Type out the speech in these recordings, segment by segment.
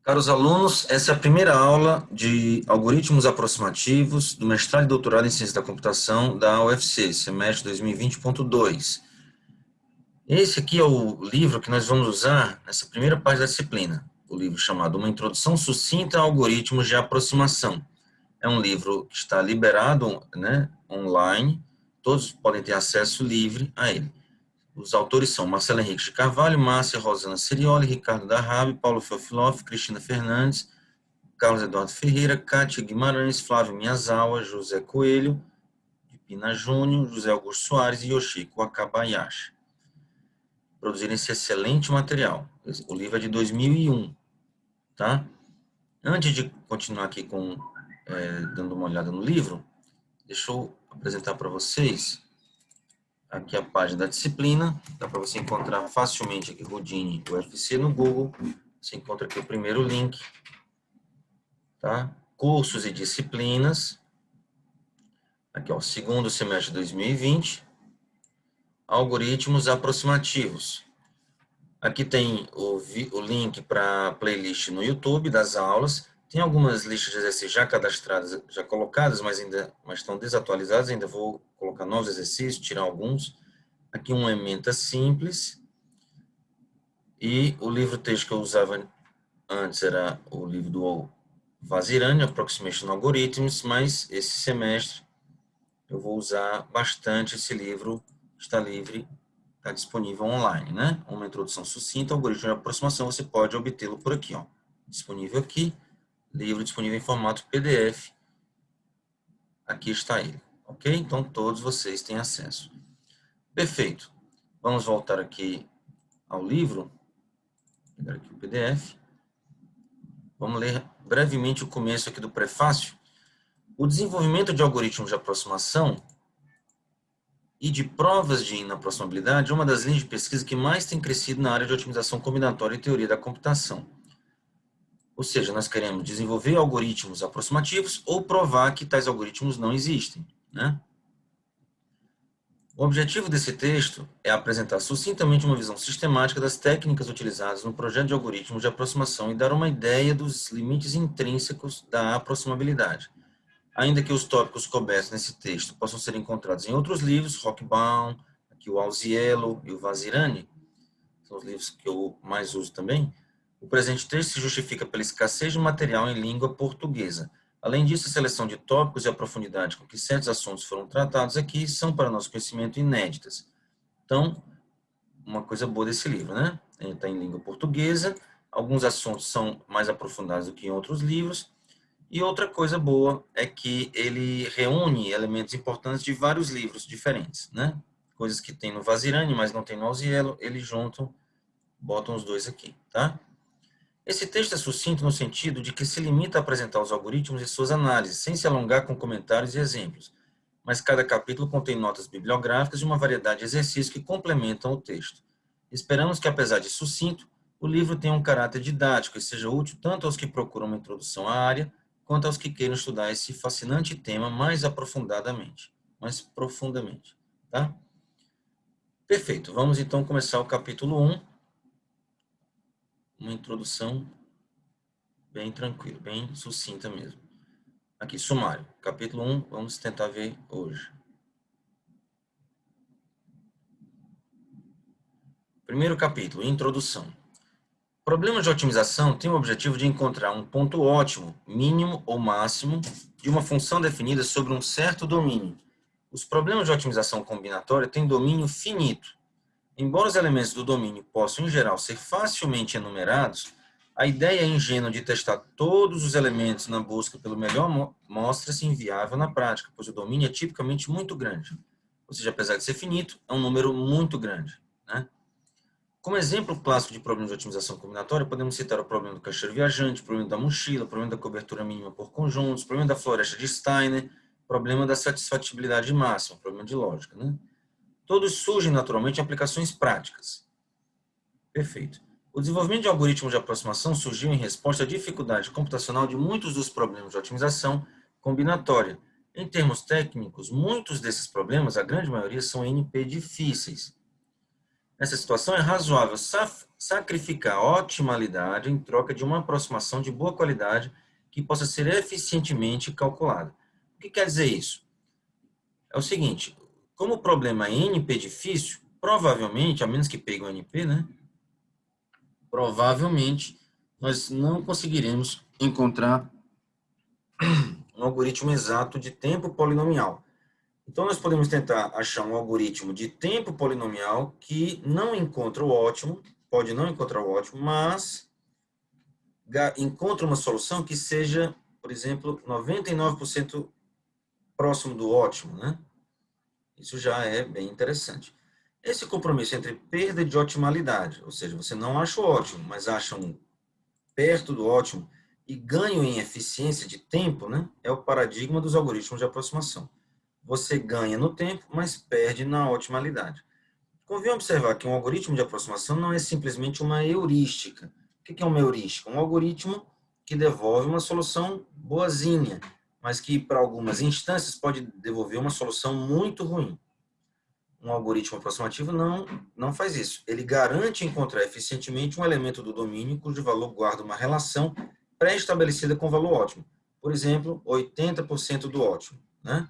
Caros alunos, essa é a primeira aula de algoritmos aproximativos do mestrado e doutorado em ciência da computação da UFC, semestre 2020.2. Esse aqui é o livro que nós vamos usar nessa primeira parte da disciplina, o livro chamado Uma Introdução Sucinta a Algoritmos de Aproximação. É um livro que está liberado, online, todos podem ter acesso livre a ele. Os autores são Marcelo Henrique de Carvalho, Márcia Rosana Serioli, Ricardo Darrabi, Paulo Feofiloff, Cristina Fernandes, Carlos Eduardo Ferreira, Cátia Guimarães, Flávio Miyazawa, José Coelho, de Pina Júnior, José Augusto Soares e Yoshiko Wakabayashi. Produziram esse excelente material. O livro é de 2001, tá? Antes de continuar aqui dando uma olhada no livro, deixa eu apresentar para vocês aqui a página da disciplina. Dá para você encontrar facilmente aqui Houdini UFC no Google. Você encontra aqui o primeiro link, tá? Cursos e disciplinas. Aqui, ó, segundo semestre de 2020. Algoritmos aproximativos. Aqui tem o link para a playlist no YouTube das aulas. Tem algumas listas de exercícios já cadastradas, já colocadas, mas estão desatualizadas. Ainda vou colocar novos exercícios, tirar alguns. Aqui uma ementa simples. E o livro-texto que eu usava antes era o livro do Vazirani, Approximation Algorithms, mas esse semestre eu vou usar bastante esse livro, está livre, está disponível online, né? Uma introdução sucinta ao algoritmo de aproximação, você pode obtê-lo por aqui, ó. Disponível aqui, livro disponível em formato PDF. Aqui está ele, ok? Então todos vocês têm acesso. Perfeito. Vamos voltar aqui ao livro. Vou pegar aqui o PDF. Vamos ler brevemente o começo aqui do prefácio. O desenvolvimento de algoritmos de aproximação e de provas de inaproximabilidade é uma das linhas de pesquisa que mais tem crescido na área de otimização combinatória e teoria da computação. Ou seja, nós queremos desenvolver algoritmos aproximativos ou provar que tais algoritmos não existem, né? O objetivo desse texto é apresentar sucintamente uma visão sistemática das técnicas utilizadas no projeto de algoritmos de aproximação e dar uma ideia dos limites intrínsecos da aproximabilidade. Ainda que os tópicos cobertos nesse texto possam ser encontrados em outros livros, Rockbaum, aqui o Alziello e o Vazirani, são os livros que eu mais uso também, o presente texto se justifica pela escassez de material em língua portuguesa. Além disso, a seleção de tópicos e a profundidade com que certos assuntos foram tratados aqui são, para nosso conhecimento, inéditas. Então, uma coisa boa desse livro, né? Ele está em língua portuguesa, alguns assuntos são mais aprofundados do que em outros livros, e outra coisa boa é que ele reúne elementos importantes de vários livros diferentes, né? Coisas que tem no Vazirani, mas não tem no Alziello, eles juntam, botam os dois aqui, tá? Esse texto é sucinto no sentido de que se limita a apresentar os algoritmos e suas análises, sem se alongar com comentários e exemplos, mas cada capítulo contém notas bibliográficas e uma variedade de exercícios que complementam o texto. Esperamos que, apesar de sucinto, o livro tenha um caráter didático e seja útil tanto aos que procuram uma introdução à área, quanto aos que queiram estudar esse fascinante tema mais aprofundadamente, mais profundamente, tá? Perfeito, vamos então começar o capítulo 1, uma introdução bem tranquila, bem sucinta mesmo. Aqui, sumário, capítulo 1, vamos tentar ver hoje. Primeiro capítulo, introdução. Problemas de otimização têm o objetivo de encontrar um ponto ótimo, mínimo ou máximo, de uma função definida sobre um certo domínio. Os problemas de otimização combinatória têm domínio finito. Embora os elementos do domínio possam, em geral, ser facilmente enumerados, a ideia ingênua de testar todos os elementos na busca pelo melhor mostra-se inviável na prática, pois o domínio é tipicamente muito grande. Ou seja, apesar de ser finito, é um número muito grande, né? Como exemplo clássico de problema de otimização combinatória, podemos citar o problema do caixeiro viajante, o problema da mochila, o problema da cobertura mínima por conjuntos, o problema da floresta de Steiner, o problema da satisfatibilidade máxima, o problema de lógica, né? Todos surgem naturalmente em aplicações práticas. Perfeito. O desenvolvimento de algoritmos de aproximação surgiu em resposta à dificuldade computacional de muitos dos problemas de otimização combinatória. Em termos técnicos, muitos desses problemas, a grande maioria, são NP difíceis. Nessa situação, é razoável sacrificar a otimalidade em troca de uma aproximação de boa qualidade que possa ser eficientemente calculada. O que quer dizer isso? É o seguinte, como o problema é NP difícil, provavelmente, a menos que pegue o NP, né? Provavelmente nós não conseguiremos encontrar um algoritmo exato de tempo polinomial. Então, nós podemos tentar achar um algoritmo de tempo polinomial que não encontra o ótimo, pode não encontrar o ótimo, mas encontra uma solução que seja, por exemplo, 99% próximo do ótimo, né? Isso já é bem interessante. Esse compromisso entre perda de otimalidade, ou seja, você não acha o ótimo, mas acha um perto do ótimo e ganho em eficiência de tempo, né? É o paradigma dos algoritmos de aproximação. Você ganha no tempo, mas perde na otimalidade. Convém observar que um algoritmo de aproximação não é simplesmente uma heurística. O que é uma heurística? Um algoritmo que devolve uma solução boazinha, mas que para algumas instâncias pode devolver uma solução muito ruim. Um algoritmo aproximativo não faz isso. Ele garante encontrar eficientemente um elemento do domínio cujo valor guarda uma relação pré-estabelecida com o valor ótimo. Por exemplo, 80% do ótimo, né?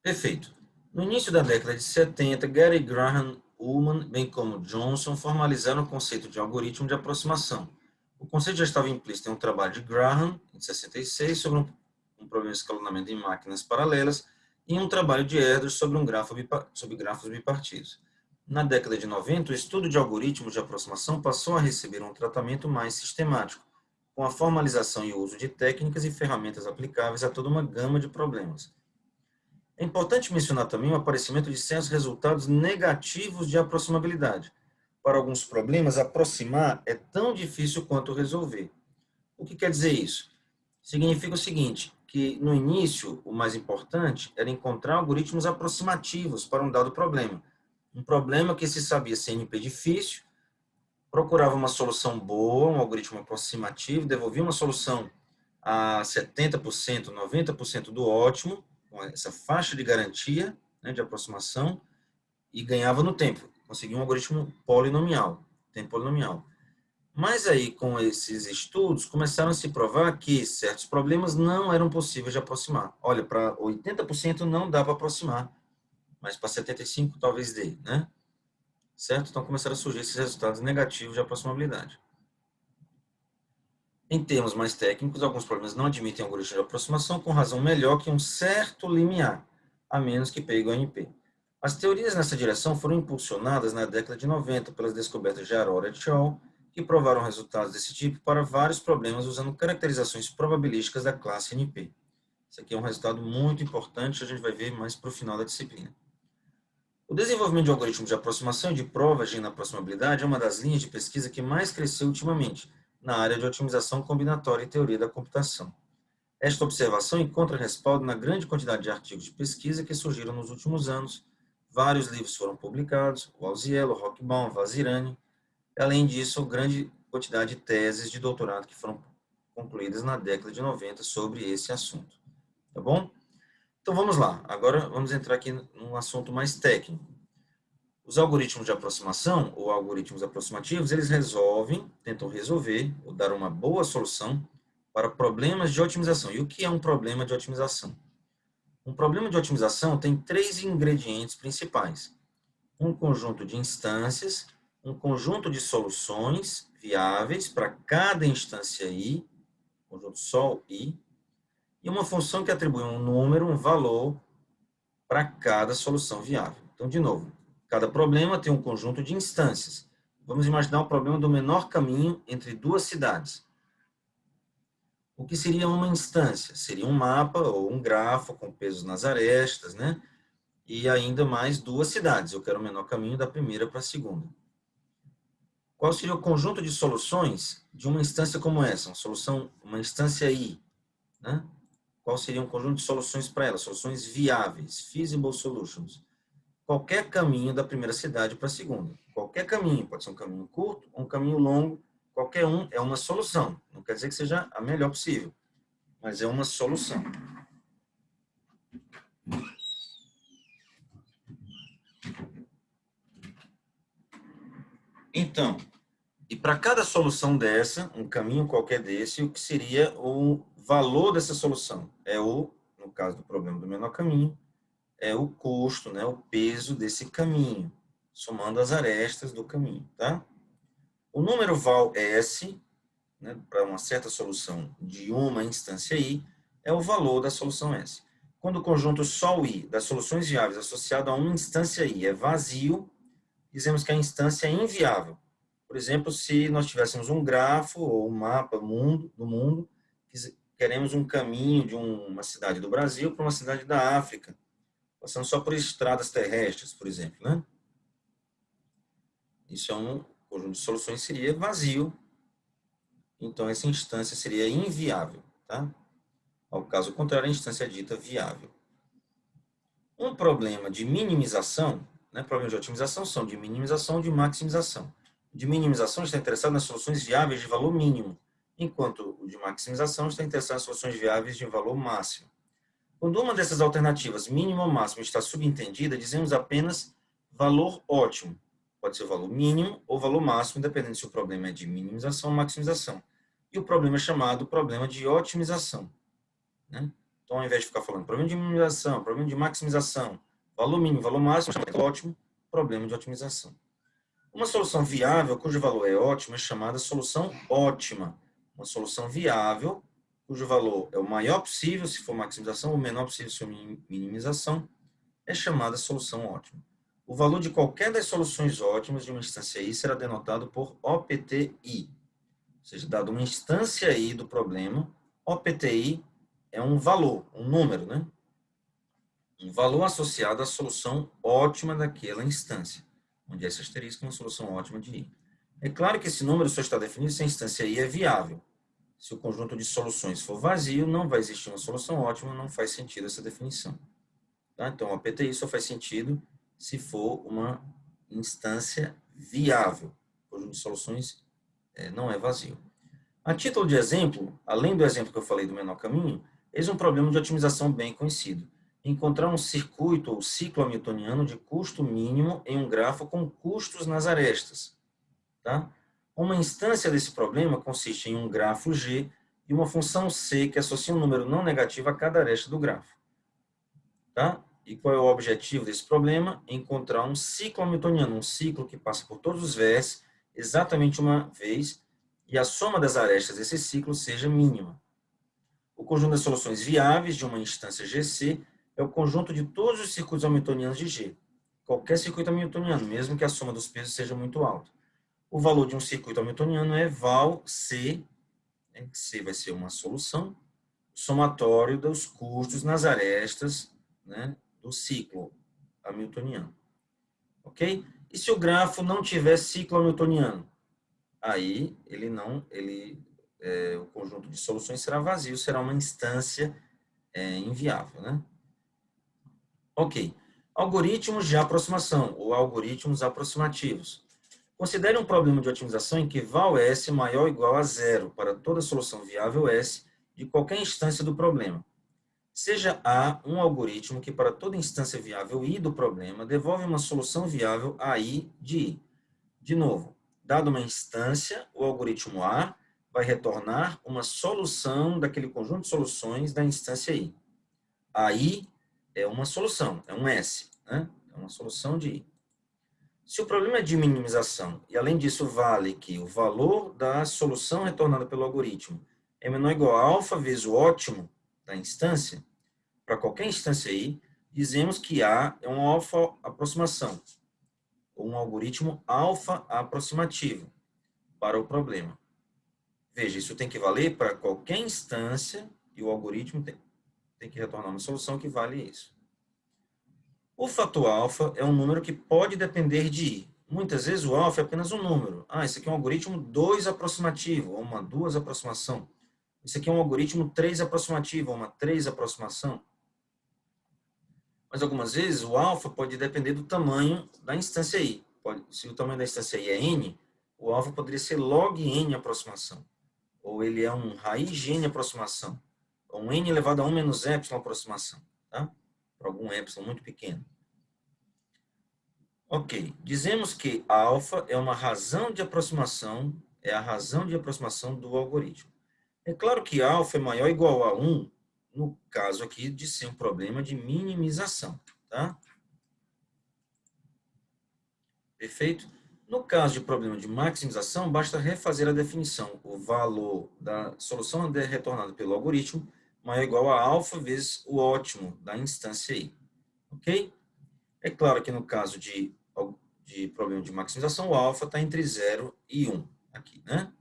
Perfeito. No início da década de 70, Gary Graham Ullman, bem como Johnson, formalizaram o conceito de algoritmo de aproximação. O conceito já estava implícito em um trabalho de Graham, em 66, sobre um problema de escalonamento em máquinas paralelas, e em um trabalho de Erdős sobre sobre grafos bipartidos. Na década de 90, o estudo de algoritmos de aproximação passou a receber um tratamento mais sistemático, com a formalização e uso de técnicas e ferramentas aplicáveis a toda uma gama de problemas. É importante mencionar também o aparecimento de certos resultados negativos de aproximabilidade. Para alguns problemas, aproximar é tão difícil quanto resolver. O que quer dizer isso? Significa o seguinte, que no início, o mais importante era encontrar algoritmos aproximativos para um dado problema. Um problema que se sabia ser NP difícil, procurava uma solução boa, um algoritmo aproximativo, devolvia uma solução a 70%, 90% do ótimo, com essa faixa de garantia, né, de aproximação, e ganhava no tempo. Conseguia um algoritmo polinomial, tempo polinomial. Mas aí, com esses estudos, começaram a se provar que certos problemas não eram possíveis de aproximar. Olha, para 80% não dá para aproximar, mas para 75% talvez dê, né? Certo? Então começaram a surgir esses resultados negativos de aproximabilidade. Em termos mais técnicos, alguns problemas não admitem algoritmo de aproximação com razão melhor que um certo limiar, a menos que pegue o NP. As teorias nessa direção foram impulsionadas na década de 90 pelas descobertas de Arora et al., que provaram resultados desse tipo para vários problemas usando caracterizações probabilísticas da classe NP. Isso aqui é um resultado muito importante, a gente vai ver mais para o final da disciplina. O desenvolvimento de algoritmos de aproximação e de provas de inaproximabilidade é uma das linhas de pesquisa que mais cresceu ultimamente, na área de otimização combinatória e teoria da computação. Esta observação encontra respaldo na grande quantidade de artigos de pesquisa que surgiram nos últimos anos. Vários livros foram publicados, o Alziello, Rockbaum, Vazirani. Além disso, grande quantidade de teses de doutorado que foram concluídas na década de 90 sobre esse assunto. Tá bom? Então vamos lá. Agora vamos entrar aqui num assunto mais técnico. Os algoritmos de aproximação, ou algoritmos aproximativos, eles tentam resolver, ou dar uma boa solução para problemas de otimização. E o que é um problema de otimização? Um problema de otimização tem três ingredientes principais. Um conjunto de instâncias, um conjunto de soluções viáveis para cada instância I, conjunto sol I, e uma função que atribui um número, um valor, para cada solução viável. Então, de novo, cada problema tem um conjunto de instâncias. Vamos imaginar o problema do menor caminho entre duas cidades. O que seria uma instância? Seria um mapa ou um grafo com pesos nas arestas, né? E ainda mais duas cidades. Eu quero o menor caminho da primeira para a segunda. Qual seria o conjunto de soluções de uma instância como essa? Uma instância I, né? Qual seria um conjunto de soluções para ela? Soluções viáveis, feasible solutions. Qualquer caminho da primeira cidade para a segunda. Qualquer caminho, pode ser um caminho curto ou um caminho longo, qualquer um é uma solução. Não quer dizer que seja a melhor possível, mas é uma solução. Então, e para cada solução dessa, um caminho qualquer desse, o que seria o valor dessa solução? No caso do problema do menor caminho, é o custo, né, o peso desse caminho, somando as arestas do caminho, tá? O número val S, né, para uma certa solução de uma instância I, é o valor da solução S. Quando o conjunto sol I das soluções viáveis associado a uma instância I é vazio, dizemos que a instância é inviável. Por exemplo, se nós tivéssemos um grafo ou um mapa do mundo, queremos um caminho de uma cidade do Brasil para uma cidade da África, passando só por estradas terrestres, por exemplo, né? Isso é um conjunto de soluções seria vazio, então essa instância seria inviável, tá? Ao caso contrário, a instância é dita viável. Um problema de minimização, né? Problemas de otimização são de minimização ou de maximização. De minimização está interessado nas soluções viáveis de valor mínimo, enquanto o de maximização está interessado nas soluções viáveis de valor máximo. Quando uma dessas alternativas, mínimo ou máximo, está subentendida, dizemos apenas valor ótimo. Pode ser o valor mínimo ou valor máximo, dependendo se o problema é de minimização ou maximização. E o problema é chamado problema de otimização, né? Então, ao invés de ficar falando problema de minimização, problema de maximização, valor mínimo, valor máximo, é ótimo, problema de otimização. Uma solução viável, cujo valor é ótimo, é chamada solução ótima. Uma solução viável, cujo valor é o maior possível, se for maximização, ou o menor possível, se for minimização, é chamada solução ótima. O valor de qualquer das soluções ótimas de uma instância I será denotado por OPTI. Ou seja, dado uma instância I do problema, OPTI é um valor, um número, né? Um valor associado à solução ótima daquela instância, onde esse asterisco é uma solução ótima de I. É claro que esse número só está definido se a instância I é viável. Se o conjunto de soluções for vazio, não vai existir uma solução ótima, não faz sentido essa definição. Tá? Então, a PTI só faz sentido se for uma instância viável. O conjunto de soluções não é vazio. A título de exemplo, além do exemplo que eu falei do menor caminho, eis um problema de otimização bem conhecido. Encontrar um circuito ou ciclo hamiltoniano de custo mínimo em um grafo com custos nas arestas. Tá? Uma instância desse problema consiste em um grafo G e uma função C que associa um número não negativo a cada aresta do grafo. Tá? E qual é o objetivo desse problema? Encontrar um ciclo hamiltoniano, um ciclo que passa por todos os vértices exatamente uma vez e a soma das arestas desse ciclo seja mínima. O conjunto das soluções viáveis de uma instância GC é o conjunto de todos os circuitos hamiltonianos de G. Qualquer circuito hamiltoniano, mesmo que a soma dos pesos seja muito alta. O valor de um circuito hamiltoniano é val C, né? C vai ser uma solução, somatório dos custos nas arestas, né, do ciclo hamiltoniano. Ok? E se o grafo não tiver ciclo hamiltoniano? Aí o conjunto de soluções será vazio, será uma instância inviável, né? Ok. Algoritmos de aproximação, ou algoritmos aproximativos. Considere um problema de otimização em que val S é maior ou igual a zero para toda solução viável S de qualquer instância do problema. Seja A um algoritmo que para toda instância viável I do problema devolve uma solução viável a I de I. De novo, dado uma instância, o algoritmo A vai retornar uma solução daquele conjunto de soluções da instância I. A I é uma solução, é um S, né? É uma solução de I. Se o problema é de minimização, e além disso vale que o valor da solução retornada pelo algoritmo é menor ou igual a alfa vezes o ótimo da instância, para qualquer instância I, dizemos que A é uma alfa aproximação, ou um algoritmo alfa aproximativo para o problema. Veja, isso tem que valer para qualquer instância e o algoritmo tem que retornar uma solução que vale isso. O fator alfa é um número que pode depender de I. Muitas vezes o alfa é apenas um número. Esse aqui é um algoritmo 2 aproximativo, ou uma 2 aproximação. Esse aqui é um algoritmo 3 aproximativo, ou uma 3 aproximação. Mas algumas vezes o alfa pode depender do tamanho da instância I. Se o tamanho da instância I é n, o alfa poderia ser log n aproximação. Ou ele é um raiz de n aproximação. Ou um n elevado a 1 menos epsilon aproximação. Tá? Para algum epsilon muito pequeno. Ok, dizemos que alfa é uma razão de aproximação, é a razão de aproximação do algoritmo. É claro que alfa é maior ou igual a 1, no caso aqui de ser um problema de minimização, tá? Perfeito? No caso de problema de maximização, basta refazer a definição. O valor da solução retornada pelo algoritmo maior ou igual a alfa vezes o ótimo da instância i. Ok? É claro que no caso de problema de maximização, o alfa está entre 0 e 1 aqui, né?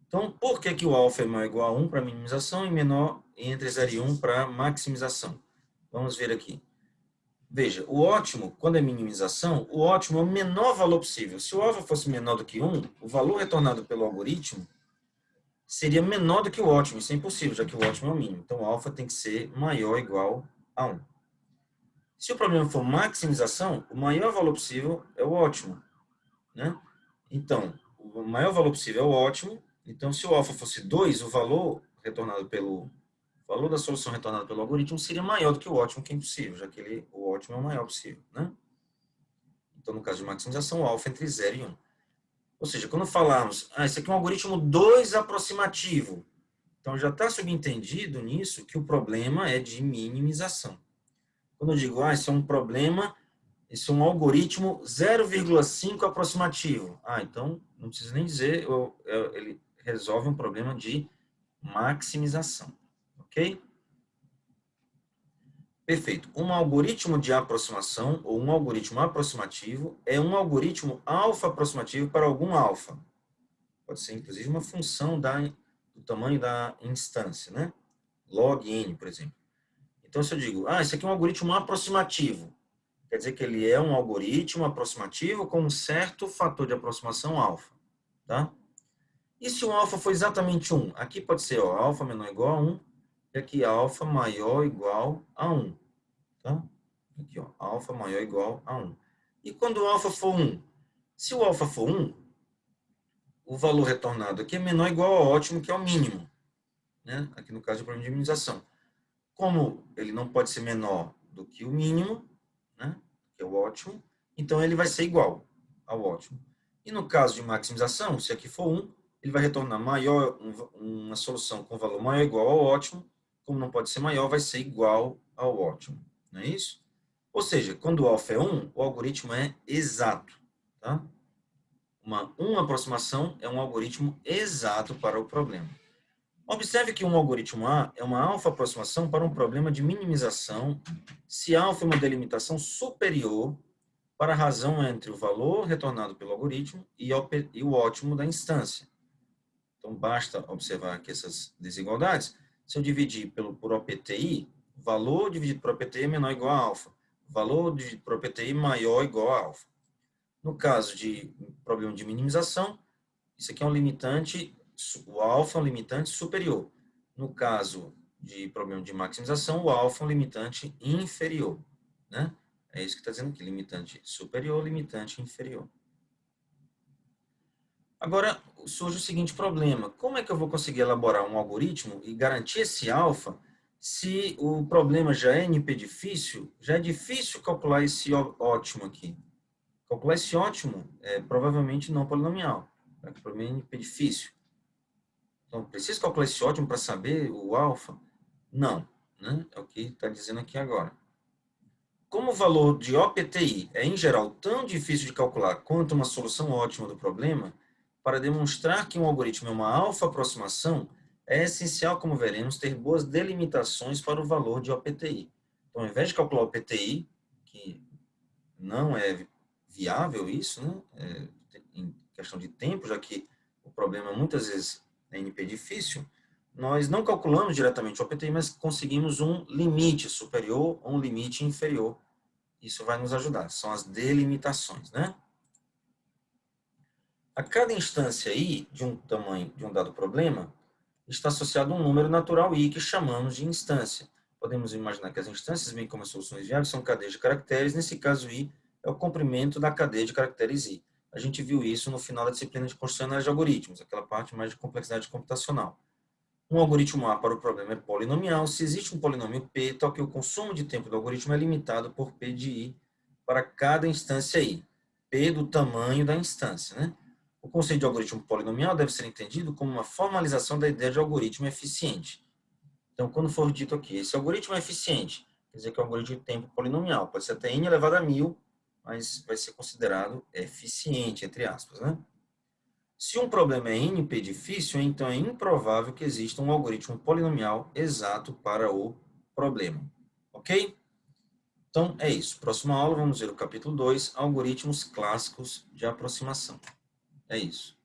Então, por que o alfa é maior ou igual a 1 para minimização e menor entre 0 e 1 para maximização? Vamos ver aqui. Veja, o ótimo, quando é minimização, o ótimo é o menor valor possível. Se o alfa fosse menor do que 1, o valor retornado pelo algoritmo seria menor do que o ótimo. Isso é impossível, já que o ótimo é o mínimo. Então, o alfa tem que ser maior ou igual a 1. Se o problema for maximização, o maior valor possível é o ótimo, né? Então, o maior valor possível é o ótimo. Então, se o alfa fosse 2, o valor da solução retornada pelo algoritmo seria maior do que o ótimo, que é impossível, já que o ótimo é o maior possível, né? Então, no caso de maximização, o alfa é entre 0 e 1. Ou seja, quando falarmos, esse aqui é um algoritmo 2 aproximativo, então já está subentendido nisso que o problema é de minimização. Quando eu digo, esse é um problema, esse é um algoritmo 0,5 aproximativo. Então, não precisa nem dizer, ele resolve um problema de maximização. Ok? Perfeito. Um algoritmo de aproximação ou um algoritmo aproximativo é um algoritmo alfa aproximativo para algum alfa. Pode ser, inclusive, uma função do tamanho da instância, né? Log n, por exemplo. Então, se eu digo, esse aqui é um algoritmo aproximativo, quer dizer que ele é um algoritmo aproximativo com um certo fator de aproximação alfa, tá? E se o alfa for exatamente 1? Aqui pode ser alfa menor ou igual a 1, e aqui alfa maior ou igual a 1. Tá? Aqui, alfa maior ou igual a 1. E quando o alfa for 1? Se o alfa for 1, o valor retornado aqui é menor ou igual ao ótimo, que é o mínimo. Né? Aqui no caso do problema de minimização. Como ele não pode ser menor do que o mínimo, né? Que é o ótimo, então ele vai ser igual ao ótimo. E no caso de maximização, se aqui for 1, ele vai retornar uma solução com valor maior ou igual ao ótimo. Como não pode ser maior, vai ser igual ao ótimo. Não é isso? Ou seja, quando o alfa é 1, o algoritmo é exato. Tá? Uma aproximação é um algoritmo exato para o problema. Observe que um algoritmo A é uma alfa-aproximação para um problema de minimização se alfa é uma delimitação superior para a razão entre o valor retornado pelo algoritmo e o ótimo da instância. Então, basta observar aqui essas desigualdades. Se eu dividir por OPTI, valor dividido por OPTI é menor ou igual a alfa. Valor dividido por OPTI maior ou igual a alfa. No caso de problema de minimização, isso aqui é um limitante, o alfa é um limitante superior. No caso de problema de maximização, o alfa é um limitante inferior. Né? É isso que está dizendo aqui, limitante superior, limitante inferior. Agora, surge o seguinte problema. Como é que eu vou conseguir elaborar um algoritmo e garantir esse alfa se o problema já é NP difícil? Já é difícil calcular esse ótimo aqui. Calcular esse ótimo é provavelmente não polinomial. O problema é NP difícil. Então, preciso calcular esse ótimo para saber o alfa? Não. Né? É o que está dizendo aqui agora. Como o valor de OPTI é, em geral, tão difícil de calcular quanto uma solução ótima do problema, para demonstrar que um algoritmo é uma alfa-aproximação, é essencial, como veremos, ter boas delimitações para o valor de OPTI. Então, ao invés de calcular o OPTI, que não é viável isso, né? Em questão de tempo, já que o problema muitas vezes é NP difícil, nós não calculamos diretamente o OPTI, mas conseguimos um limite superior ou um limite inferior. Isso vai nos ajudar, são as delimitações, né? A cada instância i de um tamanho de um dado problema está associado um número natural i que chamamos de instância. Podemos imaginar que as instâncias, bem como as soluções viáveis, são cadeias de caracteres. Nesse caso, i é o comprimento da cadeia de caracteres i. A gente viu isso no final da disciplina de construção de algoritmos, aquela parte mais de complexidade computacional. Um algoritmo A para o problema é polinomial se existe um polinômio P, tal que o consumo de tempo do algoritmo é limitado por P de I para cada instância i. P do tamanho da instância, né? O conceito de algoritmo polinomial deve ser entendido como uma formalização da ideia de algoritmo eficiente. Então, quando for dito aqui, esse algoritmo é eficiente, quer dizer que é um algoritmo de tempo polinomial. Pode ser até n elevado a 1000, mas vai ser considerado eficiente, entre aspas, né? Se um problema é NP difícil, então é improvável que exista um algoritmo polinomial exato para o problema. Ok? Então, é isso. Próxima aula, vamos ver o capítulo 2, algoritmos clássicos de aproximação. É isso.